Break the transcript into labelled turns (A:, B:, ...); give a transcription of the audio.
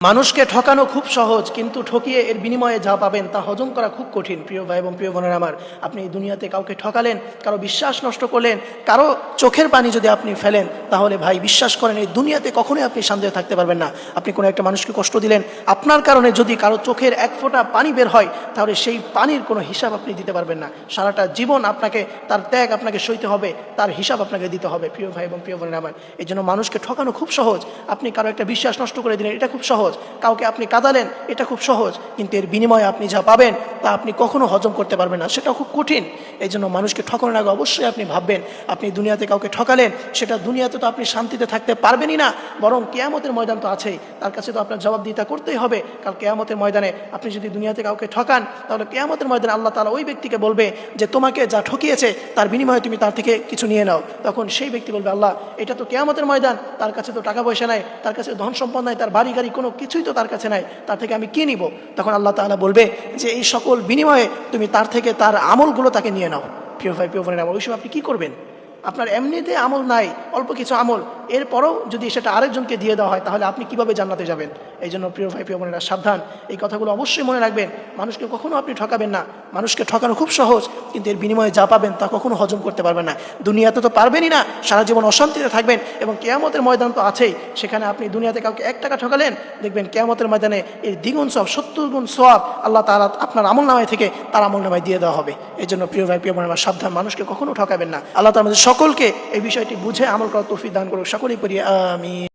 A: মানুষকে ঠকানো খুব সহজ, কিন্তু ঠকিয়ে এর বিনিময়ে যা পাবেন তা হজম করা খুব কঠিন। প্রিয় ভাই এবং প্রিয় বোনেরা আমার, আপনি এই দুনিয়াতে কাউকে ঠকালেন, কারো বিশ্বাস নষ্ট করলেন, কারো চোখের পানি যদি আপনি ফেলেন, তাহলে ভাই বিশ্বাস করেন এই দুনিয়াতে কখনোই আপনি শান্তিতে থাকতে পারবেন না। আপনি কোনো একটা মানুষকে কষ্ট দিলেন, আপনার কারণে যদি কারো চোখের এক ফোঁটা পানি বের হয়, তাহলে সেই পানির কোনো হিসাব আপনি দিতে পারবেন না। সারাটা জীবন আপনাকে তার ত্যাগ আপনাকে সইতে হবে, তার হিসাব আপনাকে দিতে হবে। প্রিয় ভাই এবং প্রিয় বোনেরা আমার, এই জন্য মানুষকে ঠকানো খুব সহজ। আপনি কারো একটা বিশ্বাস নষ্ট করে দিলেন, এটা খুব সহজ। কাউকে আপনি কাঁদালেন, এটা খুব সহজ, কিন্তু এর বিনিময়ে আপনি যা পাবেন তা আপনি কখনো হজম করতে পারবেন না, সেটা খুব কঠিন। এই জন্য মানুষকে ঠকানোর আগে অবশ্যই আপনি ভাববেন, আপনি দুনিয়াতে কাউকে ঠকালেন, সেটা দুনিয়াতে তো আপনি শান্তিতে থাকতে পারবেনই না, বরং কিয়ামতের ময়দান তো আছেই, তার কাছে তো আপনার জবাবদিহিতা করতেই হবে। কাল কিয়ামতের ময়দানে আপনি যদি দুনিয়াতে কাউকে ঠকান, তাহলে কিয়ামতের ময়দানে আল্লাহ তাআলা ওই ব্যক্তিকে বলবে যে তোমাকে যা ঠকিয়েছে তার বিনিময়ে তুমি তার থেকে কিছু নিয়ে নাও। তখন সেই ব্যক্তি বলবে, আল্লাহ, এটা তো কিয়ামতের ময়দান, তার কাছে তো টাকা পয়সা নাই, তার কাছে ধন সম্পদ নাই, তার বাড়ি গাড়ি কোনো কিছুই তো তার কাছে নাই, তার থেকে আমি কি নিব? তখন আল্লাহ তাআলা বলবে যে এই সকল বিনিময়ে তুমি তার থেকে তার আমলগুলো তাকে নিয়ে নাও। প্রিয় ভাই, প্রিয় বোনেরা, ওই সময় আপনি কি করবেন? আপনার এমনিতে আমল নাই, অল্প কিছু আমল, এরপরও যদি সেটা আরেকজনকে দিয়ে দেওয়া হয়, তাহলে আপনি কিভাবে জান্নাতে যাবেন? এই জন্য প্রিয় ভাই, প্রিয় বোনেরা, সাবধান, এই কথাগুলো অবশ্যই মনে রাখবেন। মানুষকে কখনো আপনি ঠকাবেন না। মানুষকে ঠকানো খুব সহজ, কিন্তু এর বিনিময়ে যা পাবেন তা কখনো হজম করতে পারবেন না। দুনিয়াতে তো পারবেনই না, সারা জীবন অশান্তিতে থাকবেন, এবং কিয়ামতের ময়দান তো আছেই। সেখানে আপনি দুনিয়াতে কাউকে 1 টাকা ঠকালেন, দেখবেন কিয়ামতের ময়দানে এই দ্বিগুণ সওয়াব, 70 গুণ সওয়াব আল্লাহ তাআলা আপনার আমলনামায় থেকে তার আমলনামায় দিয়ে দেওয়া হবে। এই জন্য প্রিয় ভাই, প্রিয় বোনেরা, সাবধান, মানুষকে কখনো ঠকাবেন না। আল্লাহ তাআলা আমাদের সকলকে এই বিষয়টি বুঝে আমল করার তৌফিক দান করুক। সকলেই পড়ি আমিন।